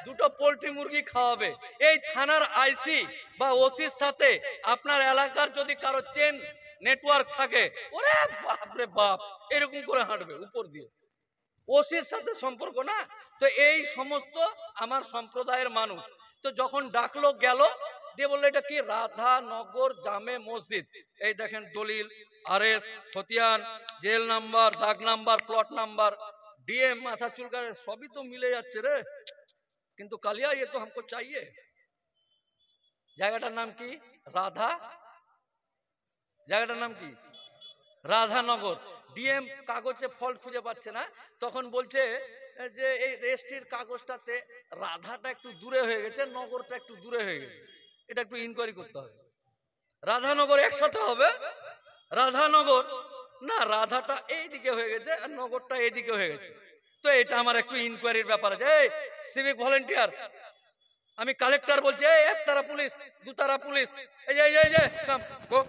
A: দুটো পোল্ট্রি মুরগি খাওয়াবে। এই থানার আইসি বা ওসির সাথে আপনার এলাকার যদি কারো চেন নেটওয়ার্ক থাকে, ওরে বাপরে বাপ, এরকম করে হাঁটবে উপর দিয়ে, ওসির সাথে সম্পর্ক না। তো এই সমস্ত আমার সম্প্রদায়ের মানুষ, তো যখন ডাকলো গেল, দিয়ে বললো এটা কি রাধানগর জামে মসজিদ, এই দেখেন দলিল, আরএস, খতিয়ান, জেল নাম্বার, দাগ নাম্বার, প্লট নাম্বার, ডিএম মাথা চুলকারে, সবই তো মিলে যাচ্ছে রে, কিন্তু কালিয়া ये तो हमको चाहिए। জায়গাটার নাম কি? জায়গাটার নাম কি? রাধানগর। ডিএম কাগজে ফল্ট খুঁজে পাচ্ছে না, তখন বলছে যে এই রেজিস্ট্রির কাগজটাতে রাধাটা একটু দূরে হয়ে গেছে, নগরটা একটু দূরে হয়ে গেছে, এটা একটু ইনকোয়ারি করতে হবে। রাধানগর একসাথে হবে? রাধানগর না, রাধাটা এইদিকে হয়ে গেছে আর নগরটা এইদিকে হয়ে গেছে, তো এটা আমার একটু ইনকোয়ারির ব্যাপার আছে। এই সিভিক ভলেন্টিয়ার, আমি কালেক্টর বলছি, এই একতারা পুলিশ, দুতারা পুলিশ, এই যে এই যে কাম গো।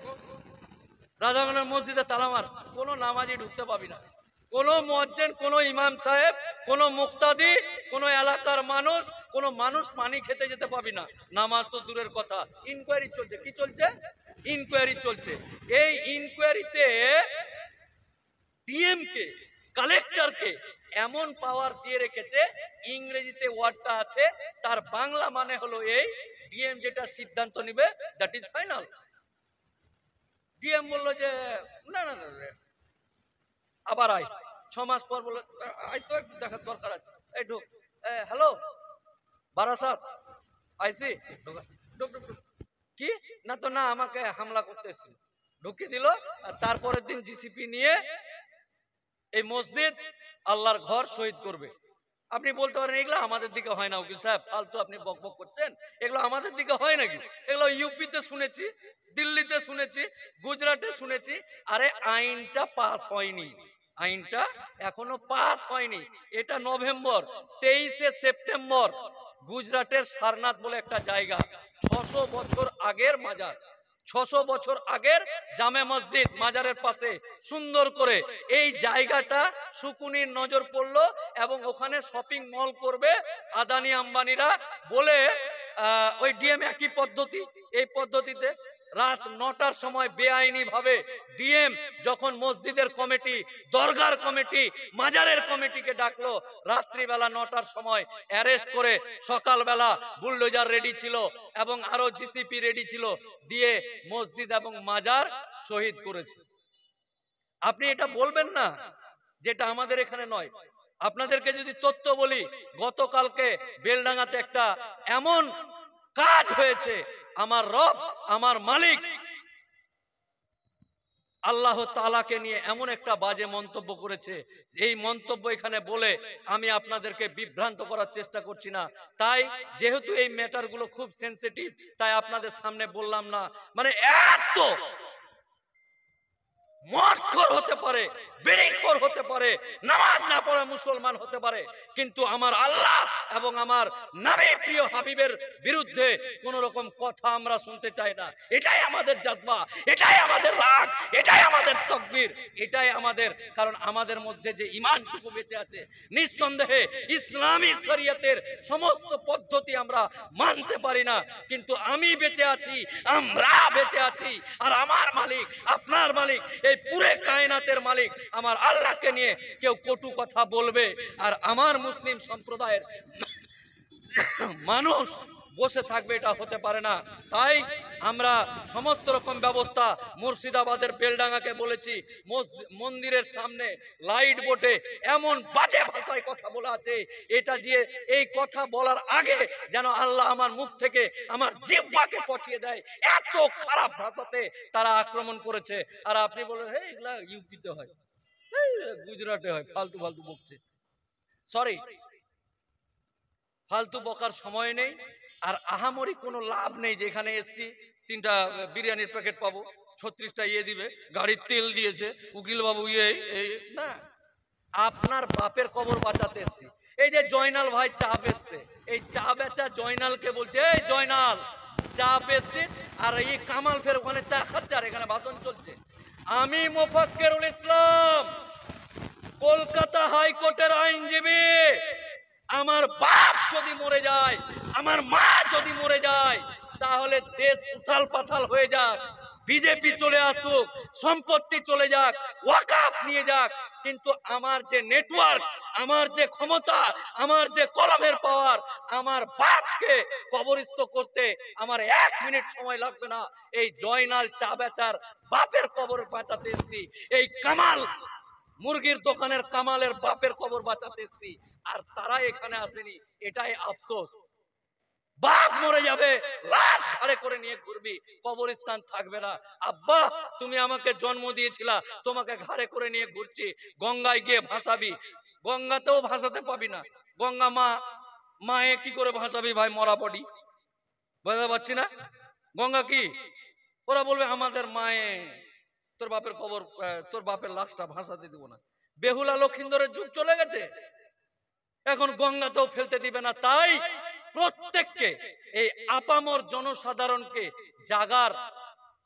A: রাধানগরের মসজিদে তালা মার, কোনো নামাজি ঢুকতে পাবি না, কোনো মুয়াজ্জিন, কোনো ইমাম সাহেব, কোনো মুক্তাদি, কোনো এলাকার মানুষ, কোনো মানুষ পানি খেতে যেতে পাবি না, নামাজ তো দূরের কথা। ইনকোয়ারি চলছে, কি চলছে? ইনকোয়ারি চলছে। এই ইনকোয়ারিতে ডিএম কে, কালেক্টরকে এমন পাওয়ার দিয়ে রেখেছে, ইংরেজিতে ওয়ার্ডটা আছে, তার বাংলা মানে হলো এই, ডিএম যেটা সিদ্ধান্ত নিবে দ্যাট ইজ ফাইনাল। ডিএম বললো যে না না না, আবার আয়, 6 মাস পর বললো আয়, তো একটু দেখার দরকার আছে, এই ঢুক, হ্যালো বারাসাত আইসি, কি না, তো না আমাকে হামলা করতে এসেছিল, ঢুকিয়ে দিল। আর তারপরের দিন জিসিপি নিয়ে এই মসজিদ আল্লাহর ঘর শহীদ করবে। আপনি বলতে পারেন এগুলো আমাদের দিকে হয় না উকিল সাহেব, ফালতু আপনি বকবক করছেন, এগুলো আমাদের দিকে হয় নাকি? এগুলো ইউপিতে শুনেছি, দিল্লিতে শুনেছি, গুজরাটে শুনেছি। আরে আইনটা পাস হয়নি, আইনটা এখনো পাস হয়নি। এটা নভেম্বর, 23শে সেপ্টেম্বর গুজরাটের সারনাথ বলে একটা জায়গা, 600 বছর আগের মাজার, 600 বছর আগের জামে মসজিদ, মাজারের পাশে সুন্দর করে এই জায়গাটা শুকুনির নজর পড়লো, এবং ওখানে শপিং মল করবে আদানি আম্বানিরা বলে, ওই ডিএম একই পদ্ধতি, এই পদ্ধতিতে রাত 9টার সময় বেআইনি ভাবে ডিএম যখন মসজিদের কমিটি, দরগার কমিটি, মাজারের কমিটিকে ডাকলো, রাত্রিবেলা 9টার সময় অ্যারেস্ট করে, সকালবেলা বুলডোজার রেডি ছিল এবং আরো জিসিপি রেডি ছিল, দিয়ে মসজিদ এবং মাজার শহীদ করেছে। আপনি এটা বলবেন না যেটা আমাদের এখানে নয়। আপনাদেরকে যদি তথ্য বলি, গতকালকে বেলডাঙ্গাতে একটা এমন কাজ হয়েছে, আমার রব, আমার মালিক আল্লাহ তাআলাকে নিয়ে এমন একটা বাজে মন্তব্য করেছে, এই মন্তব্য এখানে বলে আমি আপনাদেরকে বিভ্রান্ত করার চেষ্টা করছি না। তাই যেহেতু এই ম্যাটারগুলো খুব সেনসিটিভ, তাই আপনাদের সামনে বললাম না। মানে এত মদখোর হতে পারে, বিড়িখোর হতে পারে, নামাজ না পড়া মুসলমান হতে পারে, কিন্তু আমার আল্লাহ এবং আমার নবী প্রিয় হাবিবের বিরুদ্ধে কোন রকম কথা আমরা শুনতে চাই না। এটাই আমাদের জজবা, এটাই আমাদের রাগ, এটাই আমাদের তাকবীর, এটাই আমাদের, কারণ আমাদের মধ্যে যে ঈমানটুকু বেঁচে আছে, নিঃসন্দেহে ইসলামী শরীয়তের সমস্ত পদ্ধতি আমরা মানতে পারি না, কিন্তু আমি বেঁচে আছি, আমরা বেঁচে আছি, আর আমার মালিক, আপনার মালিক, এই পুরো কায়নাতের মালিক আমার আল্লাহকে নিয়ে কেউ কটু কথা বলবে, আর আমার মুসলিম সম্প্রদায়ের মানুষ বসে থাকবে, এটা হতে পারে না। তাই আমরা সমস্ত রকম ব্যবস্থা, মুর্শিদাবাদের বেলডাঙ্গাকে বলেছি, মন্দিরের সামনে লাইট বোর্ডে এমন বাজে ভাষায় কথা বলা আছে, এটা দিয়ে এই কথা বলার আগে যেন আল্লাহ আমার মুখ থেকে আমার জিহ্বাকে পচিয়ে দেয়, এত খারাপ ভাষাতে তারা আক্রমণ করেছে। আর আপনি বলেন হে এগুলা ইউপিতে হয়, গুজরাটে হয়, ফালতু ফালতু বকছে। সরি, ফালতু বকার সময় নেই। আর আহামরি কোনো লাভ নেই যে এখানে এসছি 3টা বিরিয়ানির প্যাকেট পাবো, 36টা ইয়ে দিবে, গাড়ির তেল দিয়েছে উকিল বাবু, ইয়ে না। আপনার বাপের কবর বাঁচাতে এসছি। এই যে জয়নাল ভাই চা বেচছে, এই চা বেচা জয়নালকে বলছে, এই জয়নাল চা বেচছে, আর এই কামাল ফের ওখানে চা খাচ্ছে আর এখানে ভাষণ চলছে। আমি মোফাক্কেরুল ইসলাম, কলকাতা হাইকোর্টের আইনজীবী। আমার বাপ যদি মরে যায়, আমার মা যদি মরে যায়, তাহলে দেশ উথাল পাথাল হয়ে যাক, বিজেপি চলে আসুক, সম্পত্তি চলে যাক, ওয়াকাফ নিয়ে যাক, কিন্তু আমার যে নেটওয়ার্ক, আমার যে ক্ষমতা, আমার যে কলমের পাওয়ার, আমার বাপকে কবরস্থ করতে আমার 1 মিনিট সময় লাগবে না। এই জয়নাল চা বেচার বাপের কবর বাঁচাতে এসেছি, এই কামাল মুরগির দোকানের কামালের বাপের কবর বাঁচাতে এসেছি, আর তারা এখানে আসেনি। এটাই আফসোস। বাপ মরে যাবে, লাশ ঘাড়ে করে নিয়ে ঘুরবি, কবরস্থান থাকবে না। আব্বা তুমি আমাকে জন্ম দিয়েছিলা, তোমাকে ঘাড়ে করে নিয়ে ঘুরছি, গঙ্গায় গিয়ে ভাসাবি, গঙ্গাতেও ভাসাতে পাবি না। গঙ্গা মা, মায়ে কি করে ভাসাবি ভাই, মরা বডি, বুঝতে পারছি না। গঙ্গা কি, ওরা বলবে আমাদের মায়ে, তোর বাপের কবর, তোর বাপের লাশটা ভাসাতে দিব না। বেহুলা লক্ষিন্দরের যুগ চলে গেছে, এখন গঙ্গাতেও ফেলতে দিবে না। তাই প্রত্যেককে, এই আপামর জনসাধারণকে জাগার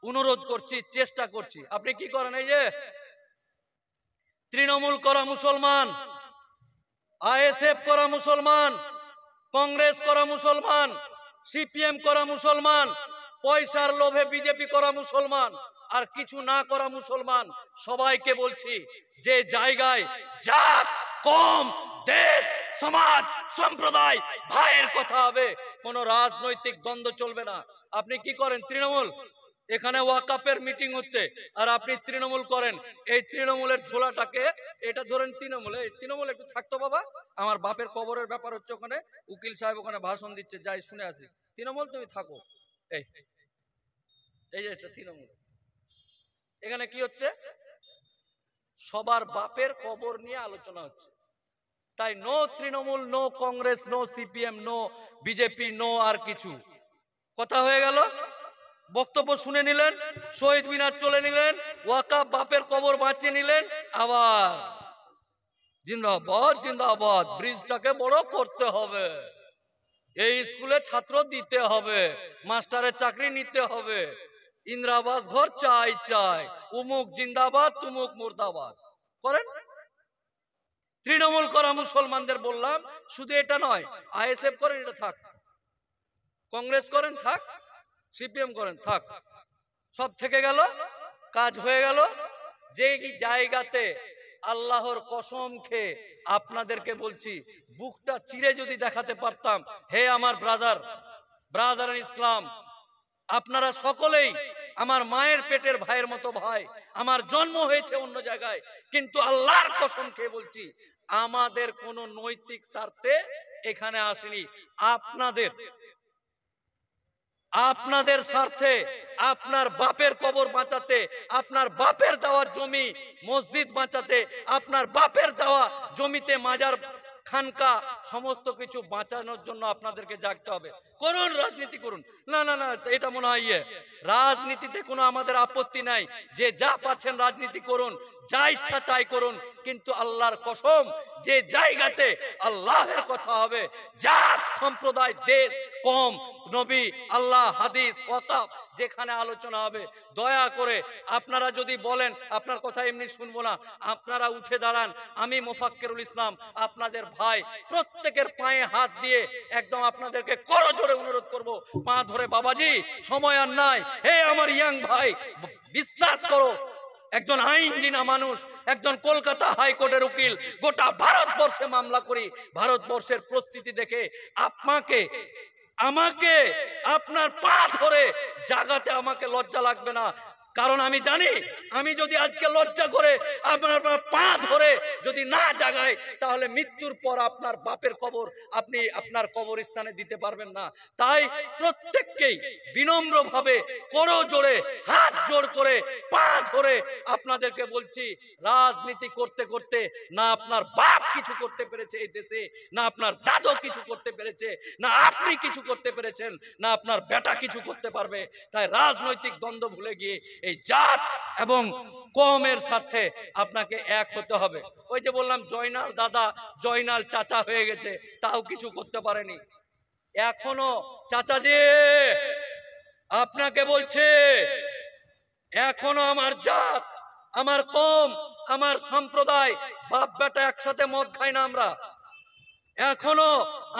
A: অনুরোধ করছি, চেষ্টা করছি। আপনি কি করেন, এই যে তৃণমূল করা মুসলমান, আইএসএফ করা মুসলমান, কংগ্রেস করা মুসলমান, সিপিএম করা মুসলমান, পয়সার লোভে বিজেপি করা মুসলমান, আর কিছু না করা মুসলমান, সবাইকে বলছি যে জায়গায় জাত, কম, দেশ, সমাজ, সম্প্রদায়, ভাইয়ের কথা হবে, কোন রাজনৈতিক দ্বন্দ্ব চলবে না। আপনি কি করেন, তৃণমূল, এখানে ওয়াকাফের মিটিং হচ্ছে আর আপনি তৃণমূল করেন, এই তৃণমূলের ঝোলাটাকে এটা ধরেন তৃণমূল, এই তৃণমূল একটু থাকতো বাবা, আমার বাপের কবরের ব্যাপার হচ্ছে, ওখানে উকিল সাহেব ওখানে ভাষণ দিচ্ছে, যাই শুনে আসি। তৃণমূল তুমি থাকো, এই এই যে এটা তৃণমূল। এখানে কি হচ্ছে, সবার বাপের কবর নিয়ে আলোচনা হচ্ছে। তাই no Trinamool, no Congress, no CPM, no BJP, no আর কিছু। কথা হয়ে গেল, বক্তব্য শুনে নিলেন, শহীদ মিনার চলে নিলেন, ওয়াকাফ বাপের কবর বাঁচিয়ে নিলেন, আবার জিন্দাবাদ জিন্দাবাদ, ব্রিজটাকে বড় করতে হবে, এই স্কুলে ছাত্র দিতে হবে, মাস্টারের চাকরি নিতে হবে, ইন্দিরাবাস ঘর চাই চাই, উমুক জিন্দাবাদ, তুমুক মুর্দাবাদ করেন। তৃণমূল করা মুসলমানদের বললাম, শুধু এটা নয়, আইএসএফ করেন, এটা থাক, কংগ্রেস করেন থাক, সিপিএম করেন থাক, সব থেকে গেল, কাজ হয়ে গেল। যে জায়গাতে আল্লাহর কসম খেয়ে আপনাদেরকে বলছি, বুকটা চিরে যদি দেখাতে পারতাম, হে আমার ব্রাদার ইসলাম, আপনারা সকলেই আমার মায়ের পেটের ভাইয়ের মতো ভাই, আমার জন্ম হয়েছে অন্য জায়গায়, কিন্তু আল্লাহর কসম খেয়ে বলছি, আমাদের কোনো নৈতিক স্বার্থে এখানে আসেনি, আপনাদের স্বার্থে, আপনার বাপের কবর বাঁচাতে, আপনার বাপের দেওয়া জমি মসজিদ বাঁচাতে, আপনার বাপের দেওয়া জমিতে মাজার খানকা সমস্ত কিছু বাঁচানোর জন্য আপনাদেরকে জাগতে হবে। করুন, রাজনীতি করুন, না না না, এটা মনে হয় রাজনীতিতে কোনো আমাদের আপত্তি নাই, যে যা পারছেন রাজনীতি করুন, যা ইচ্ছা তাই করুন, কিন্তু আল্লাহর কসম, যে জায়গাতে আল্লাহের কথা হবে, জাত, সম্প্রদায়, দেশ, কম, নবী, আল্লাহ, হাদিস, ওয়াকাফ যেখানে আলোচনা হবে, দয়া করে আপনারা যদি বলেন আপনার কথা এমনি শুনবো না, আপনারা উঠে দাঁড়ান। আমি মোফাক্কেরুল ইসলাম, আপনাদের ভাই, প্রত্যেকের পায়ে হাত দিয়ে একদম আপনাদেরকে করজোড়ে অনুরোধ করব, পা ধরে, বাবাজি সময় আর নাই, হে আমার ইয়াং ভাই, বিশ্বাস করো, একজন আইনজীবী মানুষ, একজন কলকাতা হাইকোর্টের উকিল, গোটা ভারতবর্ষে মামলা করি, ভারতবর্ষের পরিস্থিতি দেখে আপনাকে আমাকে আপনার পা ধরে জাগাতে আমাকে লজ্জা লাগবে না, কারণ আমি জানি আমি যদি আজকে লজ্জা করে আপনার পা ধরে যদি না জাগাই তাহলে মৃত্যুর পর আপনার বাপের কবর আপনি আপনার কবরস্থানে দিতে পারবেন না। তাই প্রত্যেককেই বিনম্রভাবে করো জোরে হাত জোড় করে পা ধরে আপনাদেরকে বলছি, রাজনীতি করতে করতে না আপনার বাপ কিছু করতে পেরেছে এই দেশে, না আপনার দাদু কিছু করতে পেরেছে, না আপনি কিছু করতে পেরেছেন, না আপনার বেটা কিছু করতে পারবে। তাই রাজনৈতিক দ্বন্দ্ব ভুলে গিয়ে এই জাত এবং কওমের স্বার্থে আপনাকে এক হতে হবে। ওই যে বললাম জয়নাল দাদা জয়নাল চাচা হয়ে গেছে, তাও কিছু করতে পারেনি। এখনো চাচাজি আপনাকে বলছে, এখনো আমার জাত, আমার কওম, আমার সম্প্রদায় বাপ বেটা একসাথে মদ খাই না আমরা। এখনো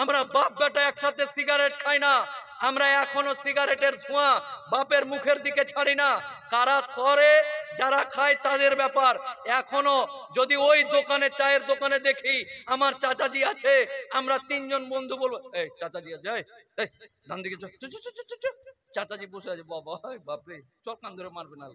A: আমরা বাপ বেটা একসাথে সিগারেট খাই না। আমরা এখনো সিগারেটের ধোঁয়া বাপের মুখের দিকে ছাড়ি না। কারা করে, যারা খায় তাদের ব্যাপার। এখনো যদি ওই দোকানে চায়ের দোকানে দেখি আমার চাচাজি আছে, আমরা তিনজন বন্ধু বলবো, এই চাচাজি আছে, এই ডান দিকে চাচাজি বসে আছে, বাবা বাপরে চল কান ধরে মারবে না।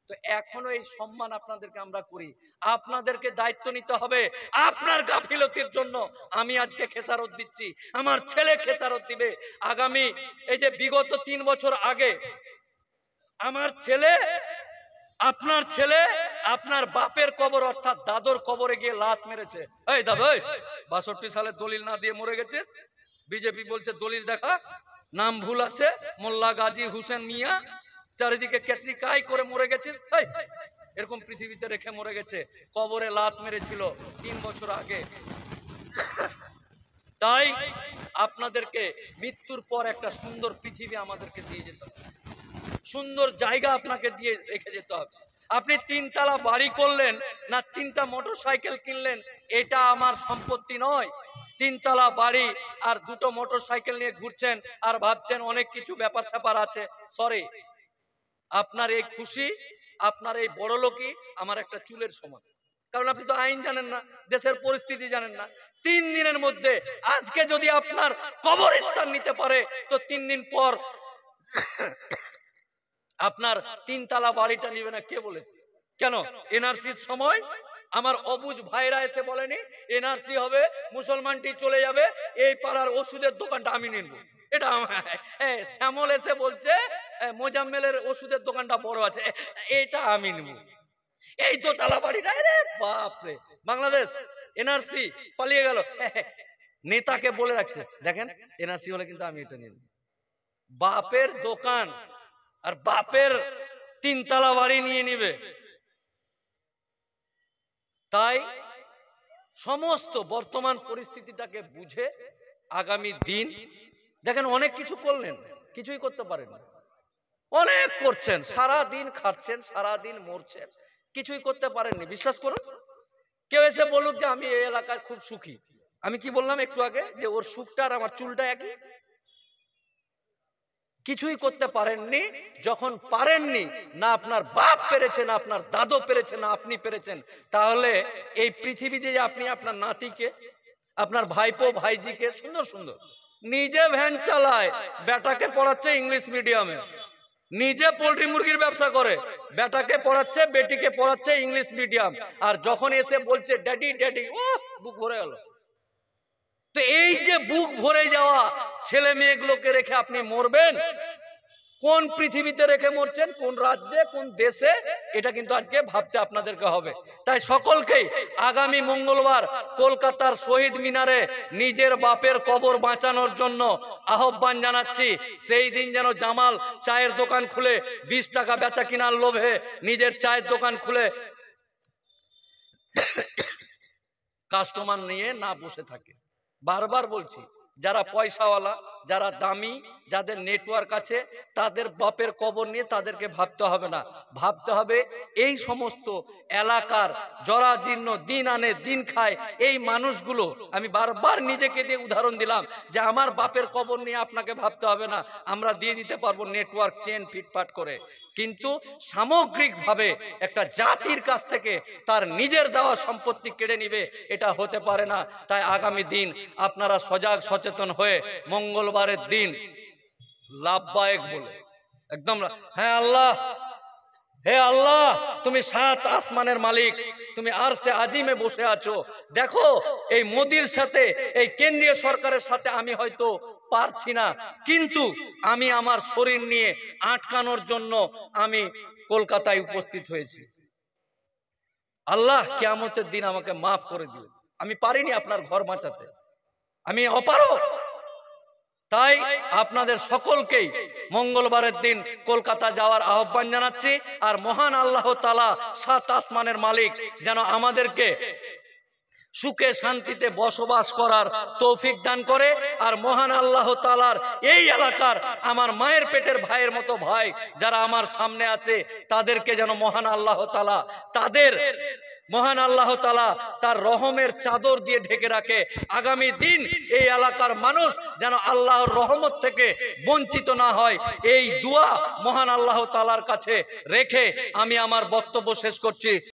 A: তো এখনো এই সম্মান আপনাদেরকে আমরা করি। আপনাদেরকে দায়িত্ব নিতে হবে। আপনার গাফিলতির জন্য আমি আজকে খেসারত দিচ্ছি, আমার ছেলে খেসারত দিবে আগামী। এই যে বিগত 3 বছর আগে আমার ছেলে, আপনার ছেলে আপনার বাপের কবর অর্থাৎ দাদুর কবরে গিয়ে লাত মেরেছে। এই দাদু 62 সালে দলিল না দিয়ে মরে গেছিস, বিজেপি বলছে দলিল দেখা, নাম ভুল আছে, মোল্লা গাজী হুসেন মিয়া, চারিদিকে কেচরি কাই করে মরে গেছিস, এরকম পৃথিবীতে রেখে মরে গেছে। কবরে লাত মেরেছিল 3 বছর আগে। তাই আপনাদেরকে মৃত্যুর পর একটা সুন্দর পৃথিবী আমাদেরকে দিয়ে যেতে হবে, সুন্দর জায়গা আপনাকে দিয়ে রেখে যেতে হবে। আপনি 3 তলা বাড়ি করলেন না 3টা মোটরসাইকেল কিনলেন, এটা আমার সম্পত্তি নয়। 3 তলা বাড়ি আর 2টো মোটরসাইকেল নিয়ে ঘুরছেন আর ভাবছেন অনেক কিছু ব্যাপার স্যাপার আছে। সরি, আপনার এই খুশি, আপনার এই বড়লোকই আমার একটা চুলের সমান। কারণ আপনি তো আইন জানেন না, দেশের পরিস্থিতি জানেন না। 3 দিনের মধ্যে আজকে যদি আপনার কবরস্থান নিতে পারে তো 3 দিন পর আপনার 3 তলা বাড়িটা নিবে না। কে বলেছে? কেন? এনআরসির সময় আমার অবুঝ ভাইরা এসে বলেনি এনআরসি হবে, মুসলমানটি চলে যাবে, এই পাড়ার ওষুধের দোকানটা আমি নিব। এটা শ্যামল এসে বলছে মোজাম্মেলের ওষুধের দোকানটা বড় আছে, এটা আমি নিব। এই তো তালা বাড়িটা, রে বাপরে, বাংলাদেশ এনআরসি পালিয়ে গেল। নেতাকে বলে রাখছে, দেখেন এনআরসি হলে কিন্তু আমি এটা নিব। বাপের দোকান আর বাপের 3 তলা বাড়ি নিয়ে নিবে। তাই সমস্ত বর্তমান পরিস্থিতিটাকে বুঝে আগামী দিন দেখেন অনেক কিছু করলেন, কিছুই করতে পারেন, অনেক করছেন, সারা দিন খাচ্ছেন, সারা দিন মরছেন, কিছুই করতে পারেননি। বিশ্বাস করুন, কেউ এসে বলুক যে আমি এই এলাকায় খুব সুখী, আমি কি বললাম একটু আগে যে ওর সুখটা আর আমার চুলটা একই। কিছুই করতে পারেননি। যখন পারেননি, না আপনার বাপ পেরেছে, না আপনার দাদু পেরেছে, না আপনি পেরেছেন, তাহলে এই পৃথিবীতে যে আপনি আপনার নাতিকে, আপনার ভাইপো ভাইজিকে সুন্দর সুন্দর নিজে ভ্যান চালায়, বেটাকে পড়াচ্ছে ইংলিশ মিডিয়ামে, নিজে পোল্ট্রি মুরগির ব্যবসা করে, বেটাকে পড়াচ্ছে বেটিকে পড়াচ্ছে ইংলিশ মিডিয়াম, আর যখন এসে বলছে ড্যাডি ড্যাডি, ও বুক ভরে গেল। তো এই যে বুক ভরে যাওয়া ছেলে মেয়েগুলোকে রেখে আপনি মরবেন, কোন পৃথিবীতে রেখে মরছেন, কোন রাজ্যে, কোন দেশে, এটা কিন্তু আজকে ভাবতে আপনাদেরকে হবে। তাই সকলকেই আগামী মঙ্গলবার কলকাতার শহীদ মিনারে নিজের বাপের কবর বাঁচানোর জন্য আহ্বান জানাচ্ছি। সেই দিন যেন জামাল চায়ের দোকান খুলে 20 টাকা বেচা কিনার লোভে নিজের চায়ের দোকান খুলে কাস্টমার নিয়ে না বসে থাকে। বারবার বলছি, যারা পয়সাওয়ালা, যারা দামি, যাদের নেটওয়ার্ক আছে, তাদের বাপের কবর নিয়ে তাদেরকে ভাবতে হবে না। ভাবতে হবে এই সমস্ত এলাকার জরাজীর্ণ, দিন আনে দিন খায় এই মানুষগুলো। আমি বারবার নিজেকে দিয়ে উদাহরণ দিলাম যে আমার বাপের কবর নিয়ে আপনাকে ভাবতে হবে না, আমরা দিয়ে দিতে পারবো নেটওয়ার্ক চেন ফিটফাট করে। কিন্তু সামগ্রিকভাবে একটা জাতির কাছ থেকে তার নিজের দেওয়া সম্পত্তি কেড়ে নিবে, এটা হতে পারে না। তাই আগামী দিন আপনারা সজাগ সচেতন হয়ে মঙ্গল মঙ্গলবারের দিন লাব্বায়েক বলে একদম, হ্যাঁ আল্লাহ, হে আল্লাহ, তুমি সাত আসমানের মালিক, তুমি আরশে আজিমে বসে আছো। দেখো এই মোদির সাথে, এই কেন্দ্রীয় সরকারের সাথে আমি হয়তো পারছি না, কিন্তু আমি আমার শরীর নিয়ে আটকানোর জন্য আমি কলকাতায় উপস্থিত হয়েছি। আল্লাহ কিয়ামতের দিন আমাকে মাফ করে দিও, আমি পারিনি আপনার ঘর বাঁচাতে, আমি অপারগ। তাই আপনাদের সকলকেই মঙ্গলবারের দিন কলকাতা যাওয়ার আহ্বান জানাচ্ছি। আর মহান আল্লাহ তাআলা সাত আসমানের মালিক যেন আমাদেরকে সুখে শান্তিতে বসবাস করার তৌফিক দান করে। আর মহান আল্লাহ তাআলার এই এলাকার আমার মায়ের পেটের ভাইয়ের মতো ভাই যারা আমার সামনে আছে, তাদেরকে যেন মহান আল্লাহ তাআলা তার রহমের চাদর দিয়ে ঢেকে রাখে। আগামী দিন এই এলাকার মানুষ যেন আল্লাহর রহমত থেকে বঞ্চিত না হয়, এই দোয়া মহান আল্লাহ তাআলার কাছে রেখে আমি আমার বক্তব্য শেষ করছি।